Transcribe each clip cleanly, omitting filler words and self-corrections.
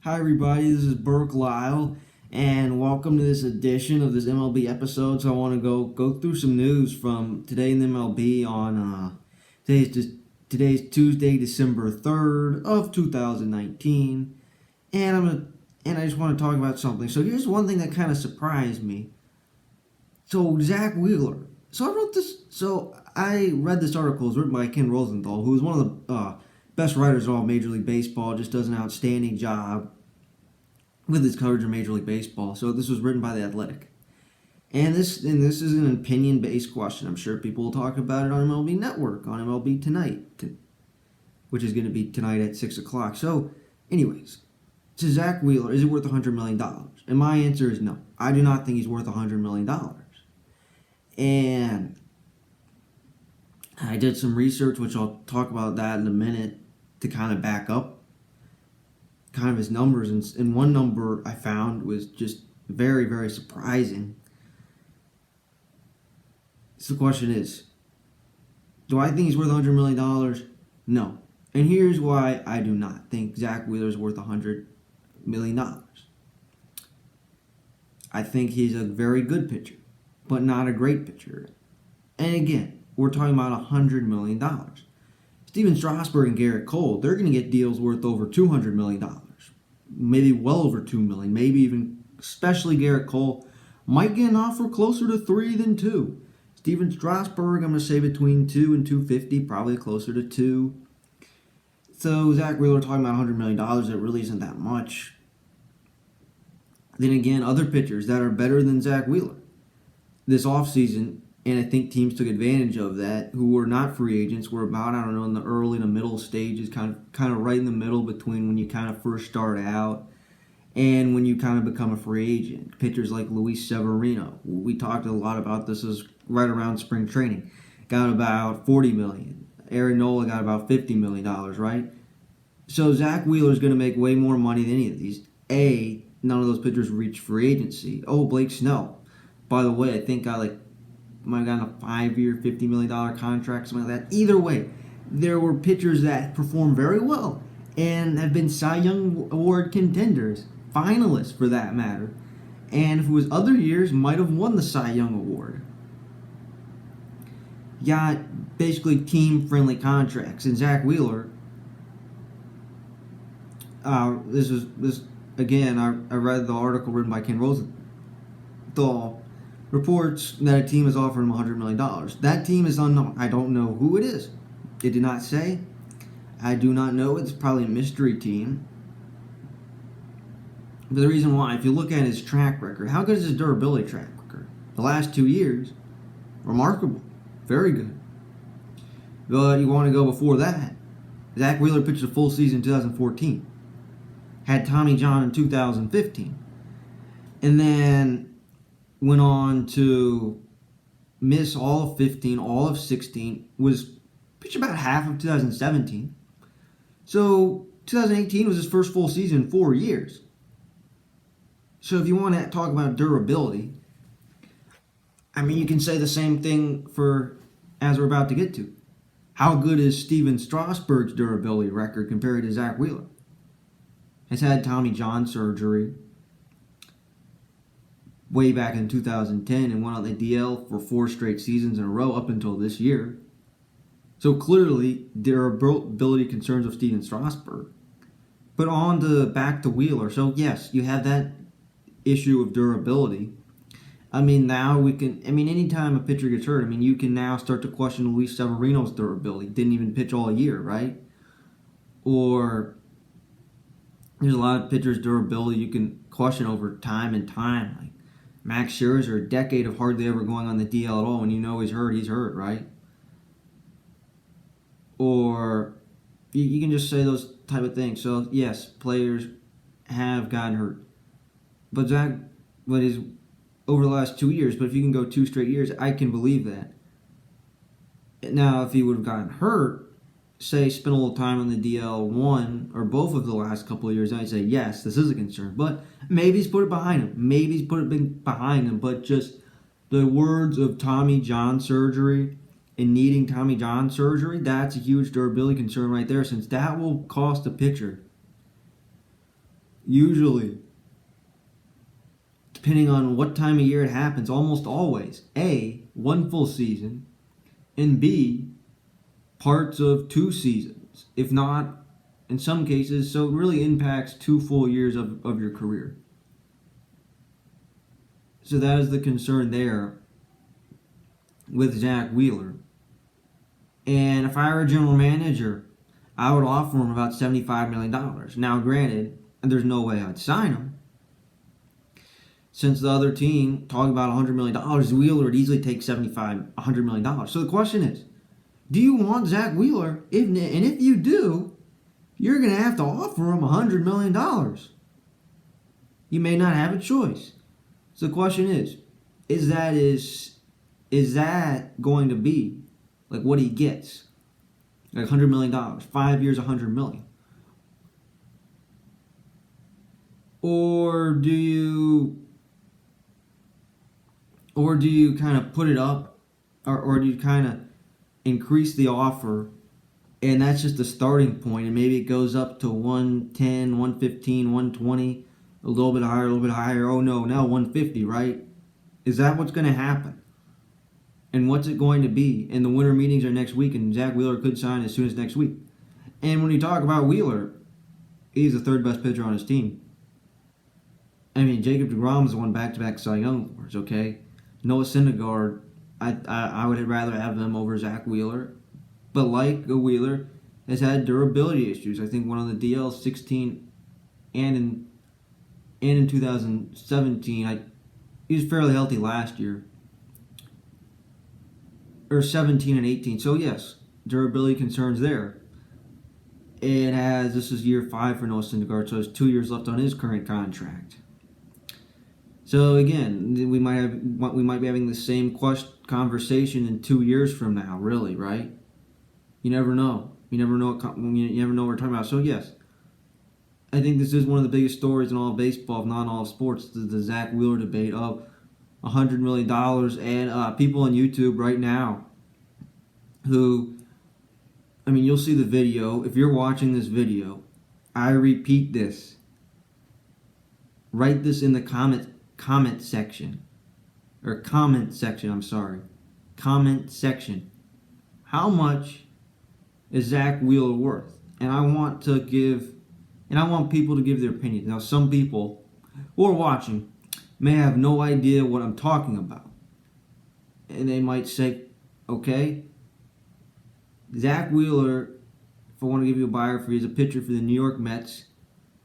Hi everybody, this is Burke Lyle, and welcome to this edition of this MLB episode. So I want to go through some news from today in the MLB on today's Tuesday, December 3rd of 2019, and I just want to talk about something. So here's one thing that kind of surprised me. So Zack Wheeler. So I wrote this. So I read this article. It was written by Ken Rosenthal, who is one of the best writers in all of Major League Baseball. Just does an outstanding job with his coverage of Major League Baseball. So this was written by The Athletic. And this is an opinion-based question. I'm sure people will talk about it on MLB Network, on MLB Tonight, which is going to be tonight at 6 o'clock. So, anyways, to Zack Wheeler, is it worth $100 million? And my answer is no. I do not think he's worth $100 million. And I did some research, which I'll talk about that in a minute, to kind of back up kind of his numbers. And one number I found was just very, very surprising. So the question is, do I think he's worth $100 million? No. And here's why I do not think Zack Wheeler is worth $100 million. I think he's a very good pitcher, but not a great pitcher. And again, we're talking about $100 million. Steven Strasburg and Gerrit Cole, they're going to get deals worth over $200 million. Maybe well over $2 million. Maybe even, especially Gerrit Cole, might get an offer closer to 3 than 2. Steven Strasburg, I'm going to say between 2 and 250, probably closer to 2. So Zack Wheeler talking about $100 million, it really isn't that much. Then again, other pitchers that are better than Zack Wheeler this offseason, and I think teams took advantage of that, who were not free agents, were about, I don't know, in the early to middle stages, kind of right in the middle between when you kind of first start out and when you kind of become a free agent. Pitchers like Luis Severino, we talked a lot about this, is right around spring training, got about $40 million. Aaron Nola got about $50 million, right? So Zack Wheeler is going to make way more money than any of these. None of those pitchers reached free agency. Blake Snell, by the way, I think might have gotten a 5-year, $50 million contract, something like that. Either way, there were pitchers that performed very well and have been Cy Young Award contenders, finalists for that matter, and if it was other years, might have won the Cy Young Award. Got basically team-friendly contracts, and Zack Wheeler, I read the article written by Ken Rosenthal, reports that a team is offering him $100 million. That team is unknown. I don't know who it is. It did not say. I do not know. It's probably a mystery team. But the reason why, if you look at his track record, how good is his durability track record? The last 2 years, remarkable. Very good. But you want to go before that. Zack Wheeler pitched a full season in 2014. Had Tommy John in 2015. And then went on to miss all of 15, all of 16, was pitched about half of 2017. So 2018 was his first full season in 4 years. So if you want to talk about durability, I mean, you can say the same thing as we're about to get to. How good is Steven Strasburg's durability record compared to Zack Wheeler? Has had Tommy John surgery way back in 2010 and went on the DL for 4 straight seasons in a row up until this year. So clearly, there are durability concerns of Steven Strasburg. But back to Wheeler. So yes, you have that issue of durability. I mean, anytime a pitcher gets hurt, you can now start to question Luis Severino's durability. Didn't even pitch all year, right? Or there's a lot of pitchers' durability you can question over time and time. Like Max Scherzer, a decade of hardly ever going on the DL at all. When you know he's hurt, right? Or you can just say those type of things. So yes, players have gotten hurt, but is over the last 2 years. But if you can go 2 straight years, I can believe that. Now, if he would have gotten hurt, say spent a little time on the DL one or both of the last couple of years, I'd say yes, this is a concern. But maybe he's put it behind him. But just the words of Tommy John surgery and needing Tommy John surgery, that's a huge durability concern right there, since that will cost a pitcher usually, depending on what time of year it happens, almost always, A, one full season, and B, parts of 2 seasons, if not in some cases, so it really impacts 2 full years of your career. So that is the concern there with Zack Wheeler. And if I were a general manager, I would offer him about $75 million. Now, granted, there's no way I'd sign him. Since the other team, talking about $100 million, Wheeler would easily take $100 million. So the question is, do you want Zack Wheeler? And if you do, you're going to have to offer him $100 million. You may not have a choice. So the question is that going to be like what he gets? Like $100 million, 5 years, $100 million. Or do you kind of put it up, or do you kind of increase the offer, and that's just the starting point, and maybe it goes up to 110, 115, 120, a little bit higher. Oh no, now 150, right? Is that what's going to happen? And what's it going to be? And the winter meetings are next week, and Zack Wheeler could sign as soon as next week. And when you talk about Wheeler, he's the third best pitcher on his team. I mean, Jacob deGrom's won back-to-back Cy Young awards, okay? Noah Syndergaard, I would rather have them over Zack Wheeler. But like Wheeler, has had durability issues. I think one on the DL 16 and in 2017, he was fairly healthy last year. Or 17 and 18. So yes, durability concerns there. This is year 5 for Noah Syndergaard, so there's 2 years left on his current contract. So again, we might be having the same conversation in 2 years from now, really, right? You never know. You never know what we're talking about. So yes, I think this is one of the biggest stories in all of baseball, if not in all of sports, the Zack Wheeler debate of $100 million. And people on YouTube right now who, I mean, you'll see the video. If you're watching this video, I repeat this. Write this in the comment section. Comment section. How much is Zack Wheeler worth? And I want people to give their opinions. Now, some people who are watching may have no idea what I'm talking about. And they might say, okay, Zack Wheeler, if I want to give you a biography, is a pitcher for the New York Mets,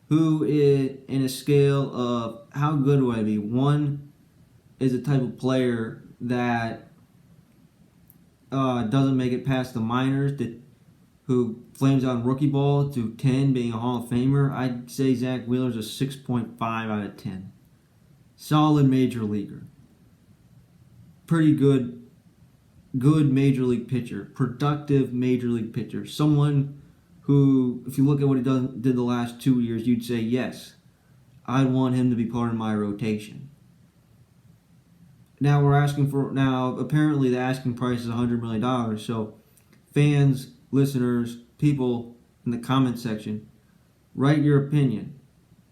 who is, in a scale of how good would I be? 1 is a type of player that doesn't make it past the minors, who flames out in rookie ball, to 10 being a Hall of Famer. I'd say Zack Wheeler's a 6.5 out of 10. Solid major leaguer. Pretty good major league pitcher. Productive major league pitcher. Someone who, if you look at what he did the last 2 years, you'd say, yes, I'd want him to be part of my rotation. Now apparently the asking price is $100 million. So fans, listeners, people in the comment section, write your opinion.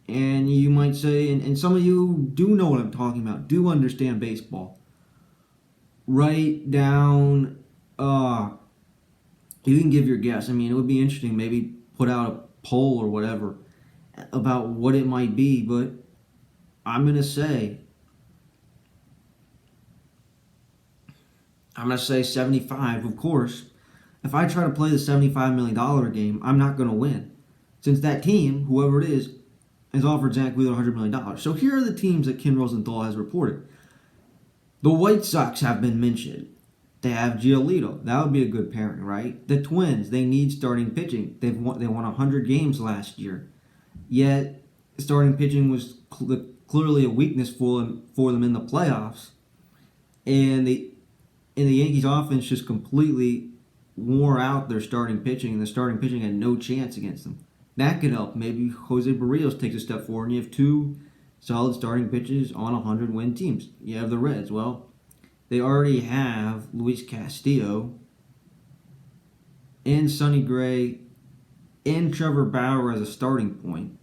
And you might say, and some of you do know what I'm talking about, do understand baseball. Write down, you can give your guess. I mean, it would be interesting, maybe put out a poll or whatever about what it might be, but I'm going to say 75. Of course, if I try to play the $75 million game, I'm not going to win. Since that team, whoever it is, has offered Zack Wheeler $100 million. So here are the teams that Ken Rosenthal has reported. The White Sox have been mentioned. They have Giolito. That would be a good pairing, right? The Twins, they need starting pitching. They won 100 games last year. Yet, starting pitching was clearly a weakness for them in the playoffs. And the Yankees offense just completely wore out their starting pitching, and the starting pitching had no chance against them. That could help. Maybe Jose Barrios takes a step forward, and you have 2 solid starting pitchers on 100-win teams. You have the Reds. Well, they already have Luis Castillo and Sonny Gray and Trevor Bauer as a starting point.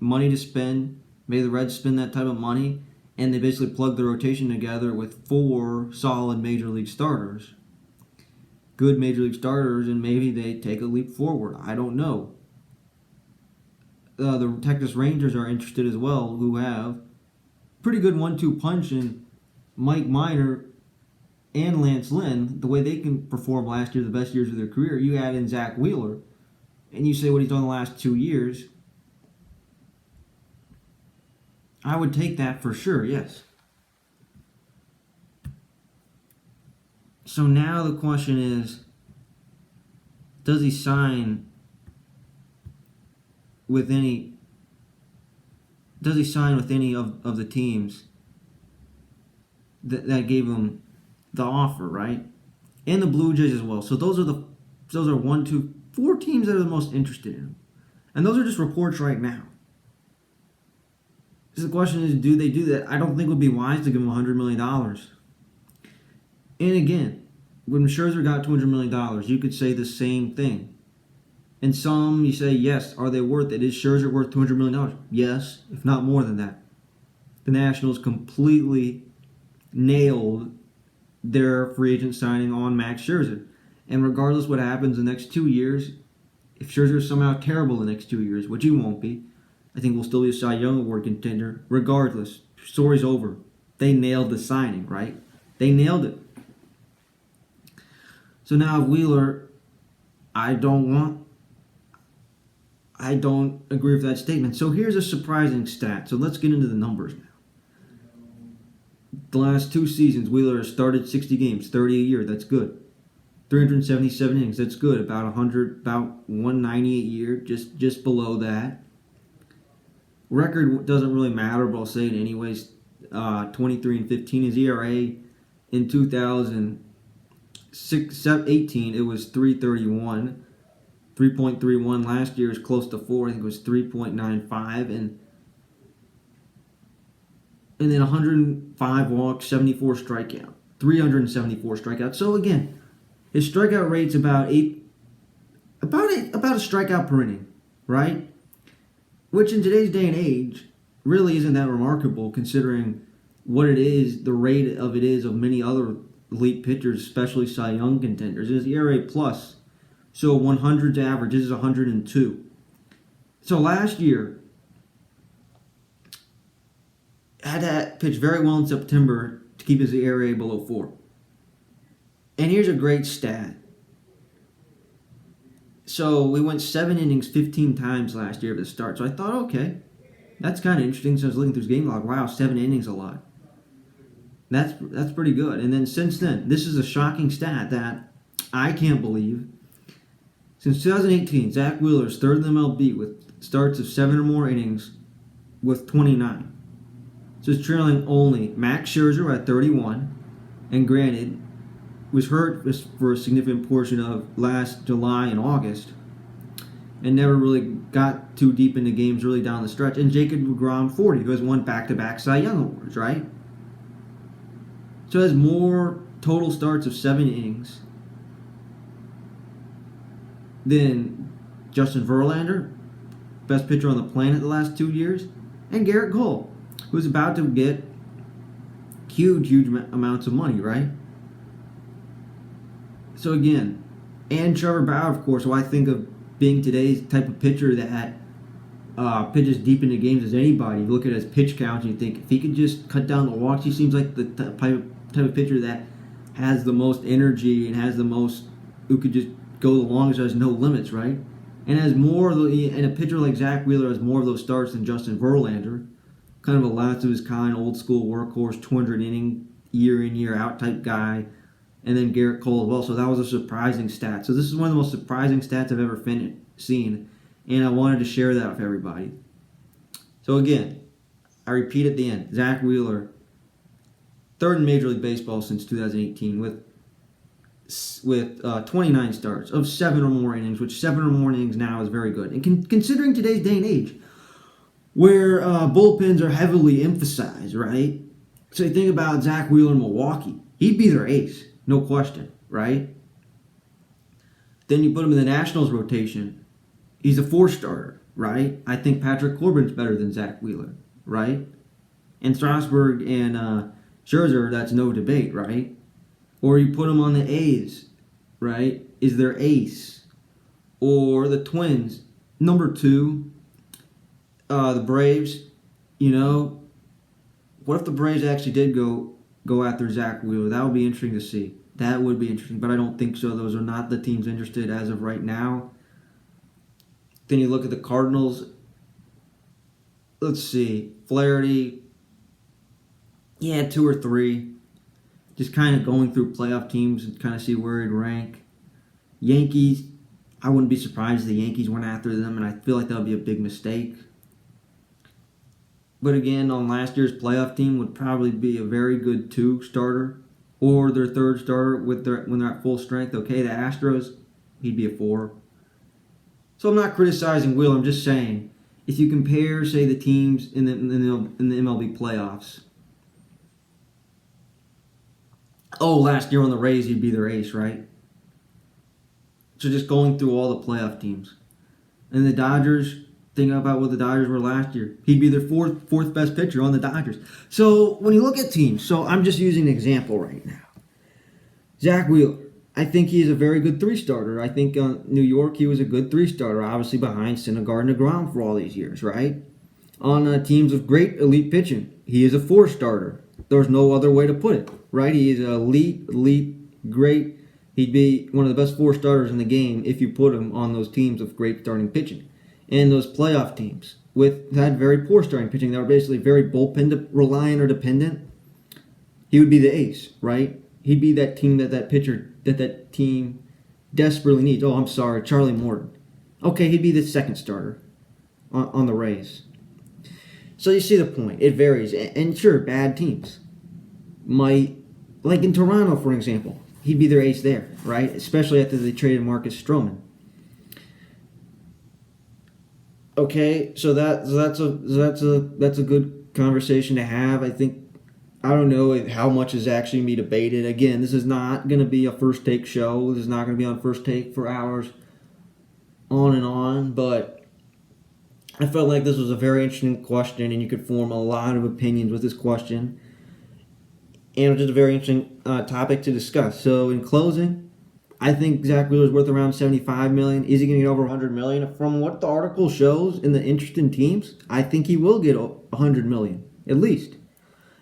money to spend. Maybe the Reds spend that type of money, and they basically plug the rotation together with 4 solid major league starters. Good major league starters, and maybe they take a leap forward. I don't know. The Texas Rangers are interested as well, who have pretty good 1-2 punch in Mike Minor and Lance Lynn. The way they can perform last year, the best years of their career. You add in Zack Wheeler, and you say what he's done the last 2 years. I would take that for sure, yes. So now the question is, does he sign with any of the teams that gave him the offer, right? And the Blue Jays as well. So those are 1, 2, 4 teams that are the most interested in him. And those are just reports right now. So the question is, do they do that? I don't think it would be wise to give him $100 million. And again, when Scherzer got $200 million, you could say the same thing. And some, you say, yes, are they worth it? Is Scherzer worth $200 million? Yes, if not more than that. The Nationals completely nailed their free agent signing on Max Scherzer. And regardless what happens the next 2 years, if Scherzer is somehow terrible the next 2 years, which he won't be, I think we'll still be a Cy Young Award contender. Regardless, story's over. They nailed the signing, right? They nailed it. So now Wheeler, I don't agree with that statement. So here's a surprising stat. So let's get into the numbers now. The last 2 seasons, Wheeler has started 60 games, 30 a year. That's good. 377 innings. That's good. About 190 a year, just below that. Record doesn't really matter, but I'll say it anyways. 23-15. His ERA in 2018, it was 3.31. 3.31 last year is close to 4. I think it was 3.95, and then 105 walks, 74 strikeout, 374 strikeouts. So again, his strikeout rate's about a strikeout per inning, right? Which in today's day and age really isn't that remarkable considering what it is, the rate of it is of many other elite pitchers, especially Cy Young contenders. His ERA plus, so 100's average, this is 102. So last year, had to pitch very well in September to keep his ERA below 4. And here's a great stat. So we went 7 innings 15 times last year at the start. So I thought, okay, that's kind of interesting. So I was looking through his game log. Wow, 7 innings a lot. That's pretty good. And then since then, this is a shocking stat that I can't believe. Since 2018, Zack Wheeler is third in the MLB with starts of 7 or more innings with 29. So it's trailing only Max Scherzer at 31, and granted, was hurt for a significant portion of last July and August, and never really got too deep into games really down the stretch. And Jacob deGrom, 40, who has won back-to-back Cy Young Awards, right? So has more total starts of 7 innings than Justin Verlander, best pitcher on the planet the last 2 years, and Gerrit Cole, who's about to get huge amounts of money, right? So again, and Trevor Bauer, of course, who I think of being today's type of pitcher that pitches deep into games as anybody. You look at his pitch count and you think, if he could just cut down the walks, he seems like the type of pitcher that has the most energy and has the most, who could just go the longest, has no limits, right? And has more, and a pitcher like Zack Wheeler has more of those starts than Justin Verlander. Kind of a last of his kind, old school workhorse, 200 inning, year in, year out type guy. And then Gerrit Cole as well. So that was a surprising stat. So this is one of the most surprising stats I've ever seen. And I wanted to share that with everybody. So again, I repeat at the end, Zack Wheeler, third in Major League Baseball since 2018 with 29 starts of 7 or more innings, which 7 or more innings now is very good. And considering today's day and age, where bullpens are heavily emphasized, right? So you think about Zack Wheeler in Milwaukee. He'd be their ace, no question, right? Then you put him in the Nationals rotation. He's a 4 starter. right? I think Patrick Corbin's better than Zack Wheeler, right? And Strasburg and Scherzer, that's no debate, right? Or you put them on the A's, right? Is their ace. Or the Twins, number 2, the Braves, you know, what if the Braves actually did go after Zack Wheeler? That would be interesting to see. That would be interesting, but I don't think so. Those are not the teams interested as of right now. Then you look at the Cardinals. Let's see. Flaherty, yeah, 2 or 3. Just kind of going through playoff teams and kind of see where he'd rank. Yankees, I wouldn't be surprised if the Yankees went after them, and I feel like that would be a big mistake. But again, on last year's playoff team would probably be a very good 2 starter or their 3rd starter when they're at full strength. Okay, the Astros, he'd be a 4. So I'm not criticizing Will. I'm just saying if you compare, say, the teams in the MLB playoffs. Oh, last year on the Rays, he'd be their ace, right? So just going through all the playoff teams, and the Dodgers. Think about what the Dodgers were last year. He'd be their fourth best pitcher on the Dodgers. So when you look at teams, so I'm just using an example right now. Zack Wheeler, I think he is a very good 3 starter. I think New York he was a good 3 starter, obviously behind Syndergaard and DeGrom for all these years, right? On teams of great elite pitching, he is a 4 starter. There's no other way to put it, right? He is an elite, great. He'd be one of the best 4 starters in the game if you put him on those teams of great starting pitching. And those playoff teams had very poor starting pitching. They were basically very bullpen reliant or dependent. He would be the ace, right? He'd be that team that team desperately needs. Oh, I'm sorry, Charlie Morton. Okay, he'd be the 2nd starter on the Rays. So you see the point. It varies. And sure, bad teams might, like in Toronto, for example, he'd be their ace there, right? Especially after they traded Marcus Stroman. Okay, so that's a good conversation to have. I don't know how much is actually be debated. Again, this is not going to be a First Take show. This is not going to be on First Take for hours on and on, but I felt like this was a very interesting question, and you could form a lot of opinions with this question. And it's just a very interesting topic to discuss. So in closing, I think Zack Wheeler is worth around $75 million. Is he going to get over $100 million? From what the article shows in the interest in teams, I think he will get $100 million, at least,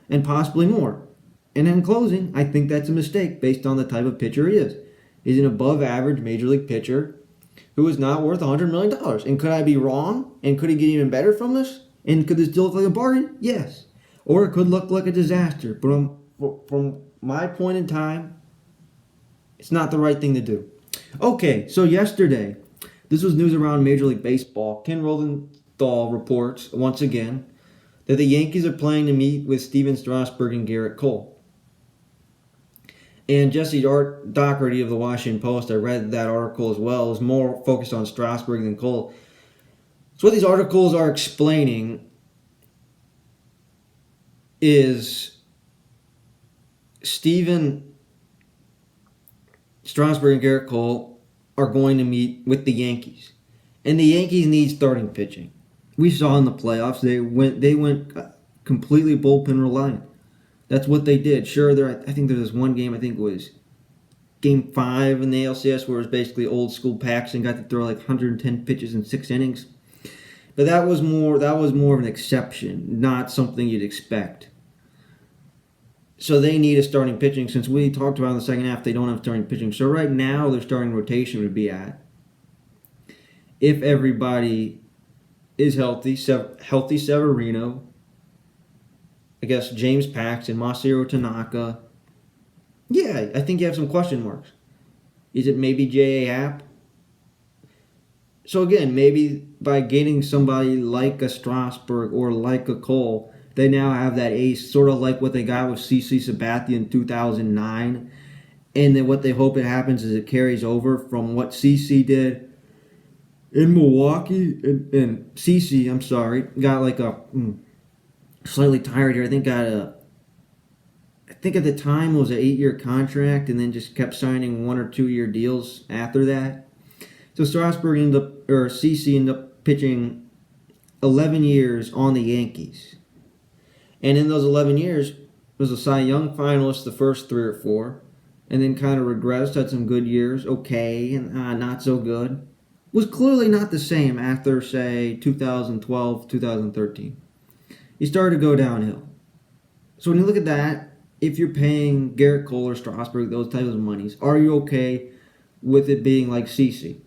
and possibly more. And in closing, I think that's a mistake based on the type of pitcher he is. He's an above-average major league pitcher who is not worth $100 million. And could I be wrong? And could he get even better from this? And could this still look like a bargain? Yes. Or it could look like a disaster. But from my point in time, it's not the right thing to do. Okay, so yesterday, this was news around Major League Baseball. Ken Rosenthal reports, once again, that the Yankees are planning to meet with Steven Strasburg and Gerrit Cole. And Jesse Doherty of the Washington Post, I read that article as well, is more focused on Strasburg than Cole. So what these articles are explaining is Steven Strasburg and Gerrit Cole are going to meet with the Yankees. And the Yankees need starting pitching. We saw in the playoffs, they went completely bullpen reliant. That's what they did. Sure, I think there was one game, I think it was Game 5 in the ALCS, where it was basically old school Paxton got to throw like 110 pitches in 6 innings. But that was more of an exception, not something you'd expect. So they need a starting pitching. Since we talked about in the second half, they don't have starting pitching. So right now, their starting rotation would be at, if everybody is healthy Severino, I guess James Paxton, Masahiro Tanaka. Yeah, I think you have some question marks. Is it maybe J.A. Happ? So again, maybe by getting somebody like a Strasburg or like a Cole, they now have that ace, sort of like what they got with CC Sabathia in 2009. And then what they hope it happens is it carries over from what CC did in Milwaukee. And CC, I'm sorry, got like a slightly tired here. I think at the time it was an 8-year contract, and then just kept signing 1 or 2 year deals after that. So CC ended up pitching 11 years on the Yankees. And in those 11 years, was a Cy Young finalist the first 3 or 4, and then kind of regressed, had some good years, okay, and not so good. Was clearly not the same after, say, 2012, 2013. He started to go downhill. So when you look at that, if you're paying Gerrit Cole or Strasburg those types of monies, are you okay with it being like CC?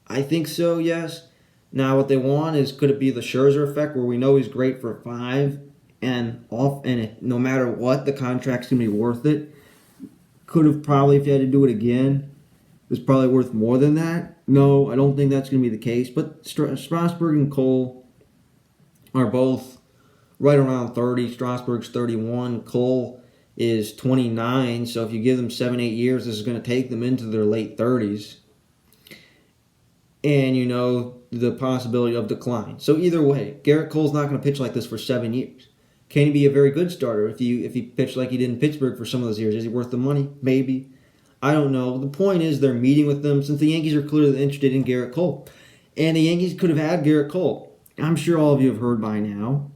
I think so, yes. Now what they want is, could it be the Scherzer effect where we know he's great for 5 and off, and no matter what, the contract's going to be worth it? Could have probably, if you had to do it again, it's probably worth more than that. No, I don't think that's going to be the case. But Strasburg and Cole are both right around 30. Strasburg's 31. Cole is 29. So if you give them 7-8 years, this is going to take them into their late 30s. And you know the possibility of decline. So either way, Gerrit Cole's not going to pitch like this for 7 years. Can he be a very good starter if he pitched like he did in Pittsburgh for some of those years? Is he worth the money? Maybe. I don't know. The point is they're meeting with them since the Yankees are clearly interested in Gerrit Cole. And the Yankees could have had Gerrit Cole. I'm sure all of you have heard by now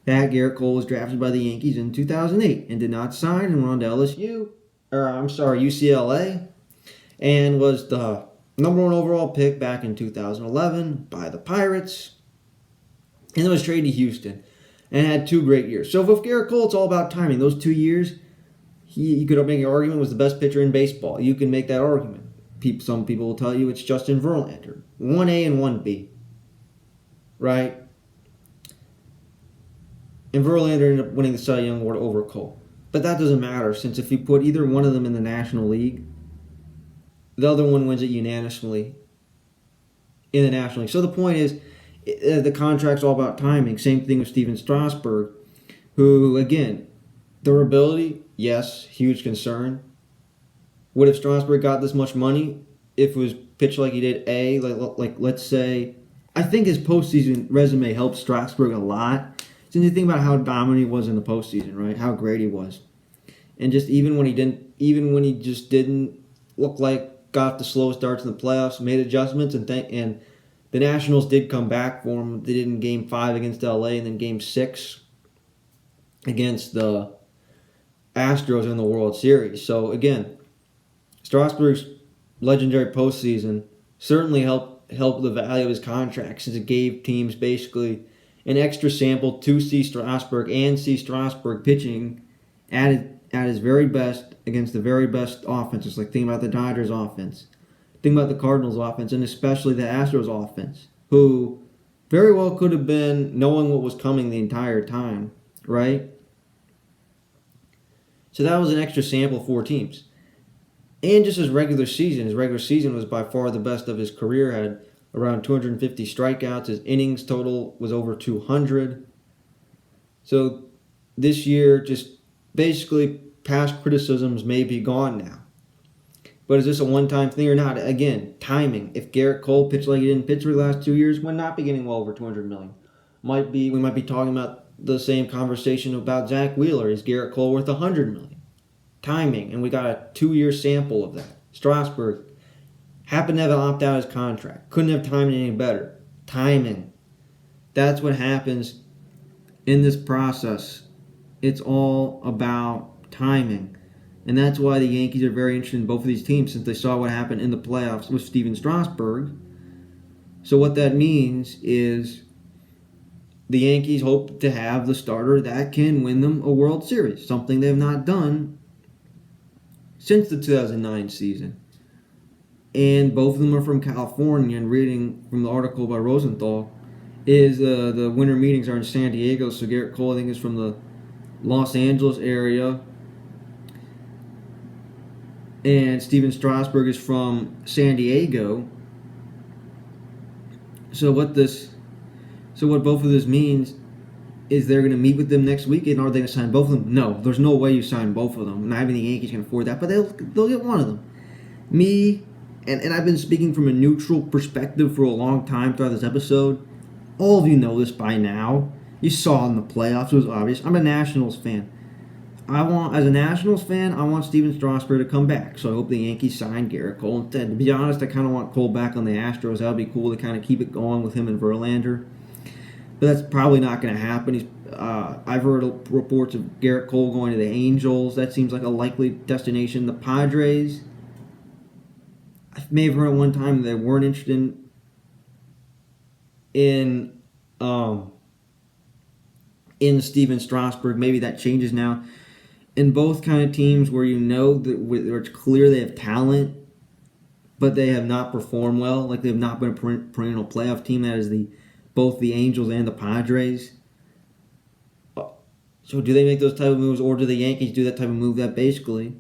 that Gerrit Cole was drafted by the Yankees in 2008 and did not sign and went on to UCLA, and was the number 1 overall pick back in 2011 by the Pirates. And then was traded to Houston and had 2 great years. So with Gerrit Cole, it's all about timing. Those 2 years, you could make an argument was the best pitcher in baseball. You can make that argument. Some people will tell you it's Justin Verlander. 1A and 1B. Right? And Verlander ended up winning the Cy Young Award over Cole. But that doesn't matter, since if you put either one of them in the National League, the other one wins it unanimously in the National League. So the point is, the contract's all about timing. Same thing with Steven Strasburg, who, again, durability, yes, huge concern. What if Strasburg got this much money if it was pitched like he did like let's say, I think his postseason resume helped Strasburg a lot. Since you think about how dominant he was in the postseason, right? How great he was. And just even when he just didn't look like got the slow starts in the playoffs, made adjustments, and the Nationals did come back for him. They did in Game 5 against LA, and then Game 6 against the Astros in the World Series. So again, Strasburg's legendary postseason certainly helped the value of his contract, since it gave teams basically an extra sample to see Strasburg and see Strasburg pitching at his very best against the very best offenses. Like, think about the Dodgers offense. Think about the Cardinals offense, and especially the Astros offense, who very well could have been knowing what was coming the entire time, right? So that was an extra sample for teams. And just his regular season was by far the best of his career. Had around 250 strikeouts. His innings total was over 200. So this year, just basically past criticisms may be gone now. But is this a one-time thing or not? Again, timing. If Gerrit Cole pitched like he did in Pittsburgh the last 2 years, would not be getting well over $200 million. We might be talking about the same conversation about Zack Wheeler. Is Gerrit Cole worth $100 million? Timing, and we got a 2-year sample of that. Strasburg happened to have an opt-out of his contract. Couldn't have timed it any better. Timing. That's what happens in this process. It's all about timing. And that's why the Yankees are very interested in both of these teams, since they saw what happened in the playoffs with Steven Strasburg. So what that means is the Yankees hope to have the starter that can win them a World Series, something they have not done since the 2009 season. And both of them are from California, and reading from the article by Rosenthal is the winter meetings are in San Diego, so Gerrit Cole, I think, is from the Los Angeles area, and Steven Strasburg is from San Diego. So what both of this means is they're going to meet with them next week, and are they going to sign both of them? No, there's no way you sign both of them. Not even the Yankees can afford that, but they'll get one of them. And I've been speaking from a neutral perspective for a long time throughout this episode. All of you know this by now. You saw in the playoffs, it was obvious. I'm a Nationals fan. as a Nationals fan, I want Steven Strasburg to come back. So I hope the Yankees sign Gerrit Cole instead. To be honest, I kind of want Cole back on the Astros. That would be cool to kind of keep it going with him and Verlander. But that's probably not going to happen. I've heard reports of Gerrit Cole going to the Angels. That seems like a likely destination. The Padres, I may have heard at one time they weren't interested in Steven Strasburg. Maybe that changes now. In both kind of teams where where it's clear they have talent, but they have not performed well, like they have not been a perennial playoff team. That is both the Angels and the Padres. So do they make those type of moves, or do the Yankees do that type of move that basically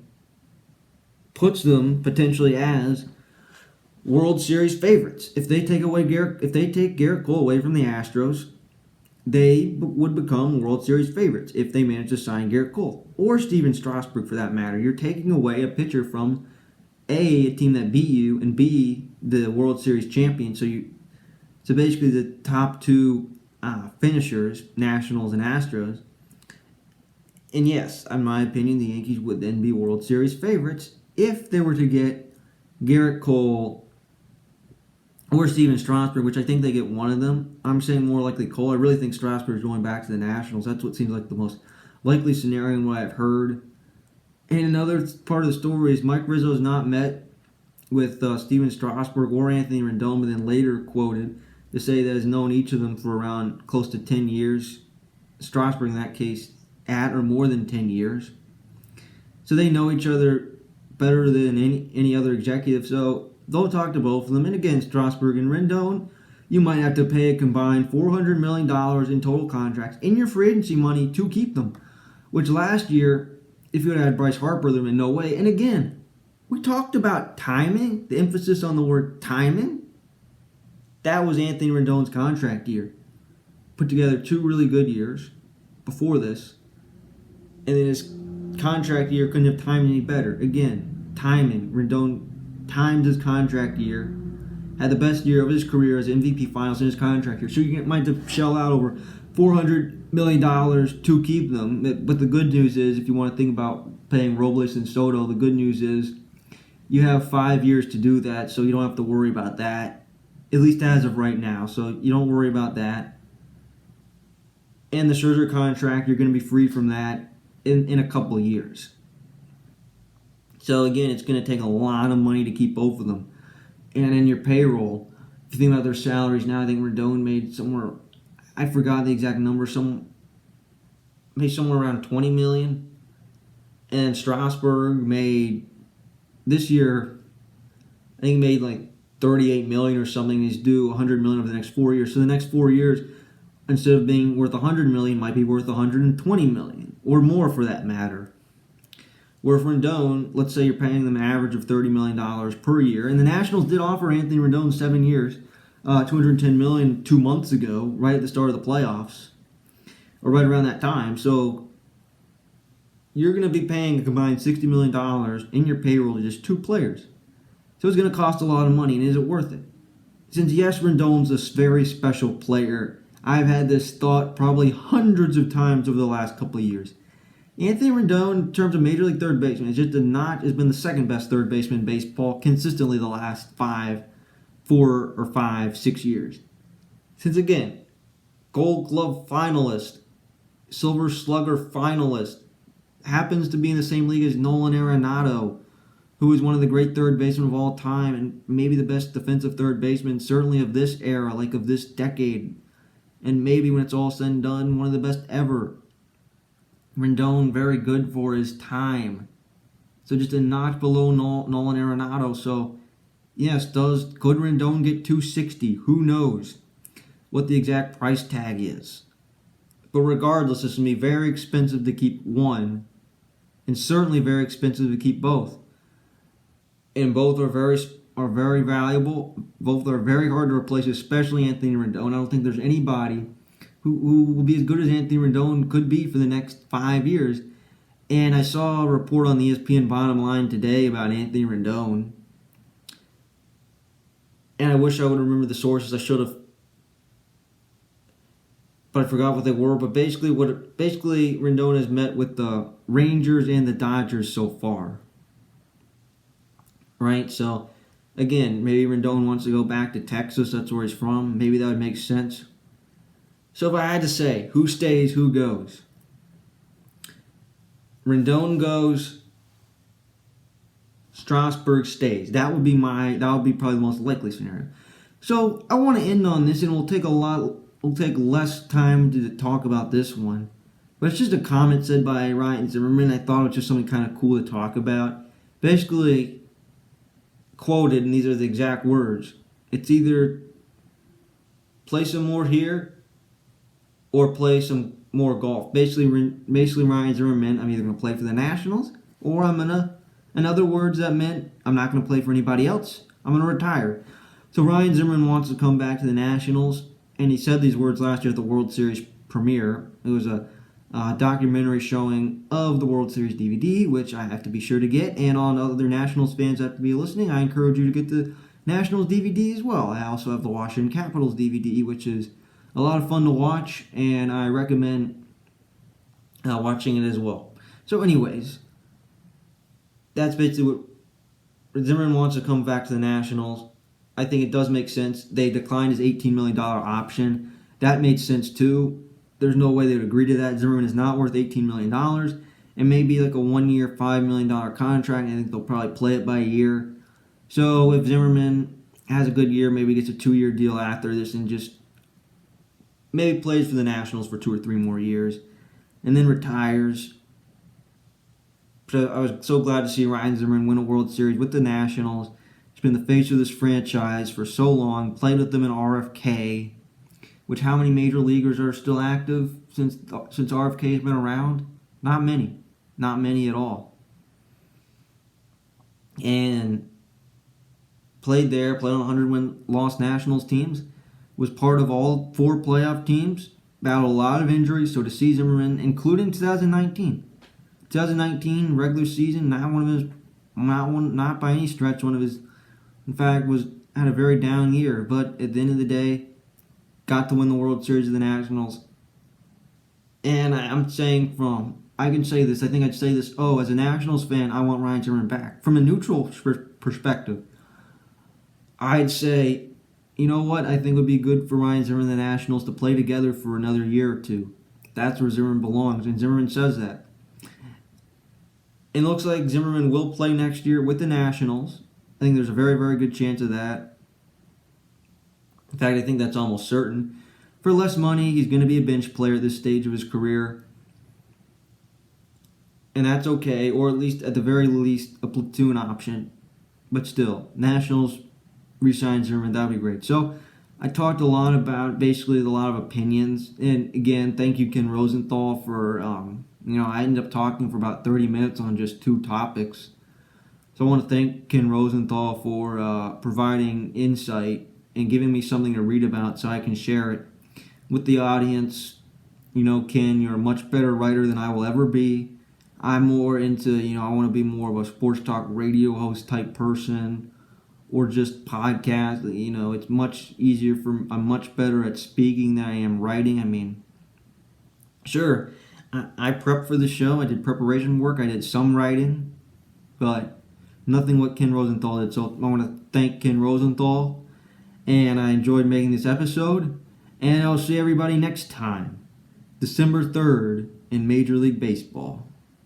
puts them potentially as World Series favorites? If they take Gerrit Cole away from the Astros, they would become World Series favorites if they manage to sign Gerrit Cole or Steven Strasburg for that matter. You're taking away a pitcher from a team that beat you, and B, the World Series champion. So basically the top two finishers, Nationals and Astros. And yes, in my opinion, the Yankees would then be World Series favorites if they were to get Gerrit Cole or Steven Strasburg, which I think they get one of them. I'm saying more likely Cole. I really think Strasburg is going back to the Nationals. That's what seems like the most likely scenario in what I've heard. And another part of the story is Mike Rizzo has not met with Steven Strasburg or Anthony Rendon, but then later quoted to say that has known each of them for around close to 10 years. Strasburg, in that case, at or more than 10 years. So they know each other better than any other executive. So they'll talk to both of them. And again, Strasburg and Rendon, you might have to pay a combined $400 million in total contracts in your free agency money to keep them. Which last year, if you had Bryce Harper, there would be no way. And again, we talked about timing, the emphasis on the word timing. That was Anthony Rendon's contract year. Put together 2 really good years before this. And then his contract year couldn't have timed any better. Again, timing. Rendon timed his contract year. Had the best year of his career as MVP finals in his contract year. So you might have to shell out over $400 million to keep them. But the good news is, if you want to think about paying Robles and Soto, the good news is you have 5 years to do that, so you don't have to worry about that, at least as of right now. So you don't worry about that. And the Scherzer contract, you're going to be free from that in a couple of years. So again, it's going to take a lot of money to keep both of them. And in your payroll, if you think about their salaries now, I think Rendon made somewhere, I forgot the exact number, maybe somewhere around $20 million. And Strasburg made, this year, I think he made like $38 million or something. He's due $100 million over the next 4 years. So the next 4 years, instead of being worth $100 million, might be worth $120 million, or more for that matter. Where for Rendon, let's say you're paying them an average of $30 million per year, and the Nationals did offer Anthony Rendon 7 years, $210 million 2 months ago, right at the start of the playoffs, or right around that time. So you're going to be paying a combined $60 million in your payroll to just 2 players. So it's going to cost a lot of money, and is it worth it? Since yes, Rendon's a very special player, I've had this thought probably hundreds of times over the last couple of years. Anthony Rendon, in terms of Major League third baseman, has been the second best third baseman in baseball consistently the last 4 or 5, 6 years. Since again, Gold Glove finalist, Silver Slugger finalist, happens to be in the same league as Nolan Arenado, who is one of the great third basemen of all time and maybe the best defensive third baseman, certainly of this era, like of this decade, and maybe when it's all said and done, one of the best ever. Rendon very good for his time. So just a notch below Nolan Arenado. So yes, could Rendon get $260? Who knows what the exact price tag is. But regardless, it's going to be very expensive to keep one, and certainly very expensive to keep both. And both are very valuable. Both are very hard to replace, especially Anthony Rendon. I don't think there's anybody who will be as good as Anthony Rendon could be for the next 5 years. And I saw a report on the ESPN Bottom Line today about Anthony Rendon. And I wish I would remember the sources. I should have. but I forgot what they were. But basically, Rendon has met with the Rangers and the Dodgers so far. Right? So, again, maybe Rendon wants to go back to Texas. That's where he's from. Maybe that would make sense. So if I had to say, who stays, who goes? Rendon goes, Strasburg stays. That would be probably the most likely scenario. So I want to end on this, and we'll take less time to talk about this one. But it's just a comment said by Ryan Zimmerman. I thought it was just something kind of cool to talk about. Basically, quoted, and these are the exact words. It's either play some more here or play some more golf. Basically Ryan Zimmerman, I'm either going to play for the Nationals or in other words, that meant I'm not going to play for anybody else. I'm going to retire. So Ryan Zimmerman wants to come back to the Nationals, and he said these words last year at the World Series premiere. It was a documentary showing of the World Series DVD, which I have to be sure to get, and all other Nationals fans have to be listening. I encourage you to get the Nationals DVD as well. I also have the Washington Capitals DVD, which is a lot of fun to watch, and I recommend watching it as well. So anyways, that's basically what Zimmerman wants to come back to the Nationals. I think it does make sense. They declined his $18 million option. That made sense too. There's no way they would agree to that. Zimmerman is not worth $18 million. And maybe like a 1 year, $5 million contract. I think they'll probably play it by a year. So if Zimmerman has a good year, maybe gets a 2-year deal after this and just maybe plays for the Nationals for 2 or 3 more years and then retires. So I was so glad to see Ryan Zimmerman win a World Series with the Nationals. He's been the face of this franchise for so long. Played with them in RFK. Which, how many major leaguers are still active since RFK has been around? Not many. Not many at all. And played there, played on 100-win lost Nationals teams. Was part of all 4 playoff teams. Battled a lot of injuries. So to see Zimmerman, including 2019. 2019 regular season, not by any stretch one of his. In fact, had a very down year. But at the end of the day, got to win the World Series of the Nationals. And I'm saying I can say this, I think I'd say this, as a Nationals fan, I want Ryan Zimmerman back. From a neutral perspective, I'd say, you know what, I think it would be good for Ryan Zimmerman and the Nationals to play together for another year or two. That's where Zimmerman belongs, and Zimmerman says that. It looks like Zimmerman will play next year with the Nationals. I think there's a very, very good chance of that. In fact, I think that's almost certain. For less money, he's going to be a bench player at this stage of his career. And that's okay, or at least, at the very least, a platoon option. But still, Nationals re-sign Zimmerman, that would be great. So, I talked a lot about, basically, a lot of opinions. And again, thank you, Ken Rosenthal, for, I ended up talking for about 30 minutes on just 2 topics. So I want to thank Ken Rosenthal for providing insight and giving me something to read about so I can share it with the audience. Ken, you're a much better writer than I will ever be. I'm more into, I want to be more of a sports talk radio host type person or just podcast. It's much easier I'm much better at speaking than I am writing. I mean, sure, I prepped for the show. I did preparation work. I did some writing, but nothing what Ken Rosenthal did. So I want to thank Ken Rosenthal. And I enjoyed making this episode. And I'll see everybody next time. December 3rd in Major League Baseball.